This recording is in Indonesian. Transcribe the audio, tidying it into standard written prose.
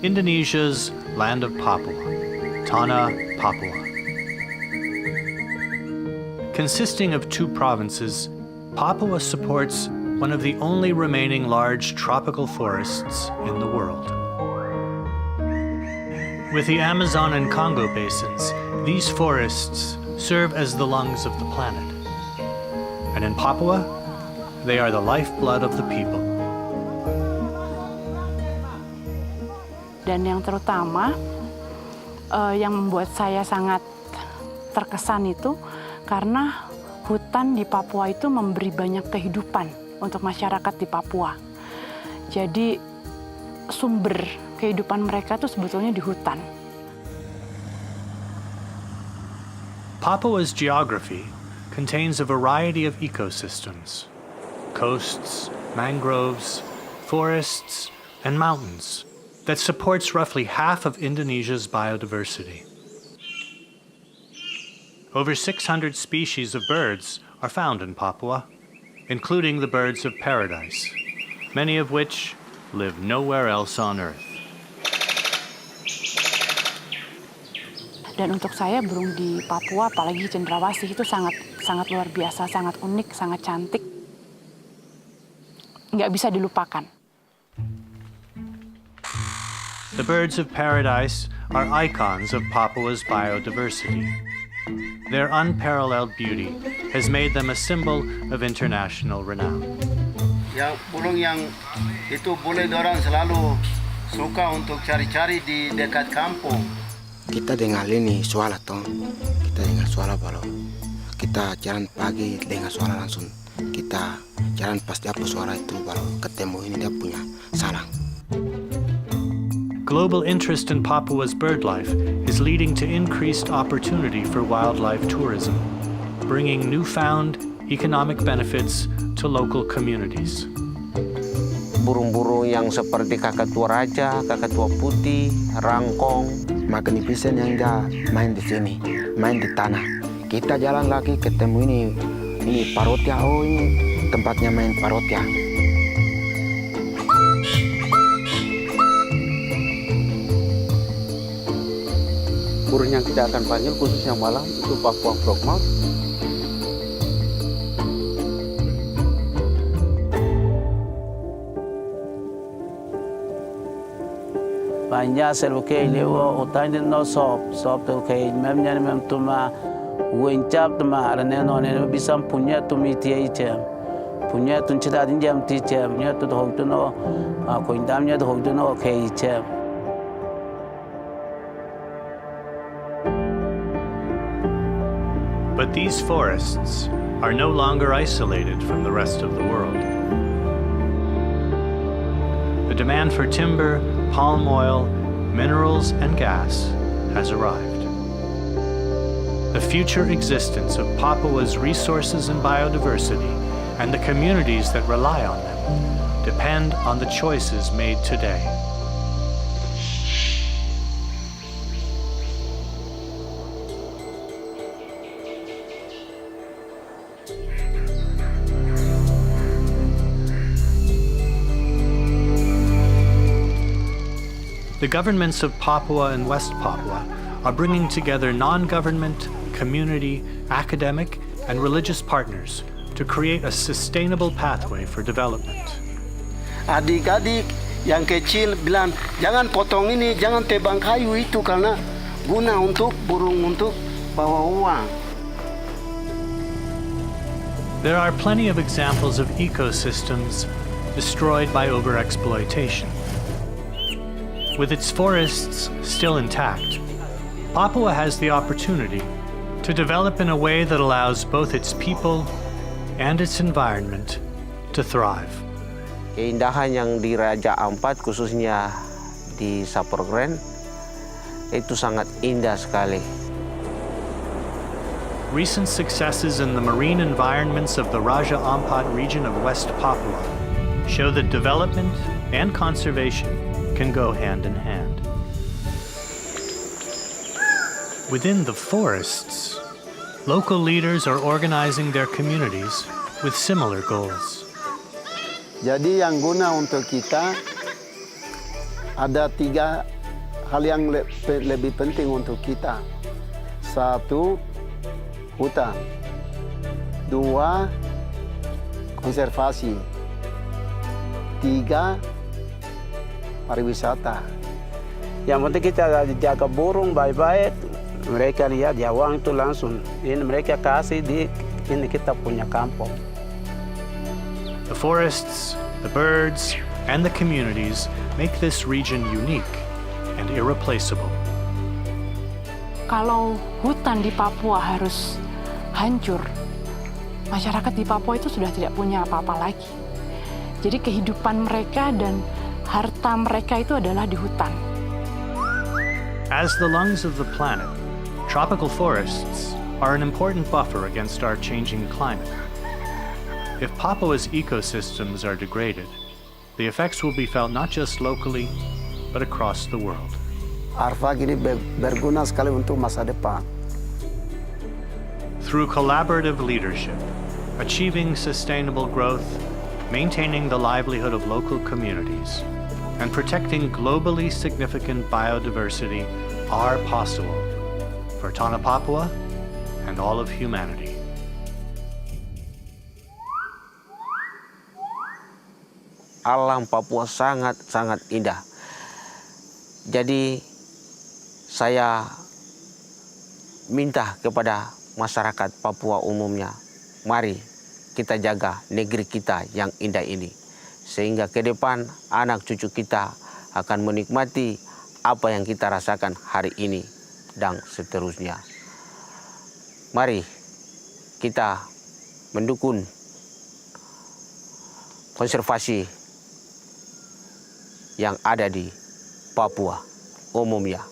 Indonesia's land of Papua, Tanah Papua. Consisting of two provinces, Papua supports one of the only remaining large tropical forests in the world. With the Amazon and Congo basins, these forests serve as the lungs of the planet. And in Papua, they are the lifeblood of the people. Dan yang terutama, yang membuat saya sangat terkesan itu karena hutan di Papua itu memberi banyak kehidupan untuk masyarakat di Papua. Jadi sumber kehidupan mereka itu sebetulnya di hutan. Papua's geography contains a variety of ecosystems: coasts, mangroves, forests, and mountains that supports roughly half of Indonesia's biodiversity. Over 600 species of birds are found in Papua, including the birds of paradise, many of which live nowhere else on Earth. Dan untuk saya burung di Papua, apalagi cendrawasih itu sangat luar biasa, sangat unik, sangat cantik. Nggak bisa dilupakan. The birds of paradise are icons of Papua's biodiversity. Their unparalleled beauty has made them a symbol of international renown. Yang burung yang itu boleh dorang selalu suka untuk cari-cari di dekat kampung. Kita dengar ini suara toh, kita dengar suara baru. Kita jalan pagi dengar suara langsung. Kita jalan pas dapat suara itu baru ketemu ini dia punya sarang. Global interest in Papua's birdlife is leading to increased opportunity for wildlife tourism, bringing newfound economic benefits to local communities. Burung-burung yang seperti kakatua raja, kakatua putih, rangkong, magnificent yang dia main di sini, main di tanah. Kita jalan lagi ketemu ini parotia, oh ini tempatnya main parotia. burung yang kita akan panggil khususnya malam itu Papua Frogmouth. Banyak selukai lewa utang no sop tu kai memnya mem tuma wencap tuma arane no ne bisa punya tumi tie item punya tun cita din jam ti jam nya tu hong tu no ko indamnya tu hong tu no kai item. But these forests are no longer isolated from the rest of the world. The demand for timber, palm oil, minerals, and gas has arrived. The future existence of Papua's resources and biodiversity and the communities that rely on them depend on the choices made today. The governments of Papua and West Papua are bringing together non-government, community, academic, and religious partners to create a sustainable pathway for development. Adik-adik yang kecil bilang, jangan potong ini, jangan tebang kayu itu karena guna untuk burung untuk bawa uang. There are plenty of examples of ecosystems destroyed by overexploitation. With its forests still intact, Papua has the opportunity to develop in a way that allows both its people and its environment to thrive. Keindahan yang di Raja Ampat khususnya di Saporgren itu sangat indah sekali. Recent successes in the marine environments of the Raja Ampat region of West Papua show that development and conservation can go hand in hand. Within the forests, local leaders are organizing their communities with similar goals. Jadi yang guna untuk kita ada hal yang lebih penting untuk kita. 1, hutan. 2, konservasi. 3, pariwisata. Yang penting kita jaga burung baik-baik. Mereka lihat ya uang itu langsung. Ini mereka kasih di ini kita punya kampung. The forests, the birds, and the communities make this region unique and irreplaceable. Kalau hutan di Papua harus hancur, masyarakat di Papua itu sudah tidak punya apa-apa lagi. Jadi kehidupan mereka dan harta mereka itu adalah di hutan. As the lungs of the planet, tropical forests are an important buffer against our changing climate. If Papua's ecosystems are degraded, the effects will be felt not just locally, but across the world. Arfa ini berguna sekali untuk masa depan. Through collaborative leadership, achieving sustainable growth, maintaining the livelihood of local communities, and protecting globally significant biodiversity are possible for Tanah Papua and all of humanity. Alam Papua sangat indah. Jadi saya minta kepada masyarakat Papua umumnya, mari kita jaga negeri kita yang indah ini. Sehingga ke depan anak cucu kita akan menikmati apa yang kita rasakan hari ini dan seterusnya. Mari kita mendukung konservasi yang ada di Papua umumnya.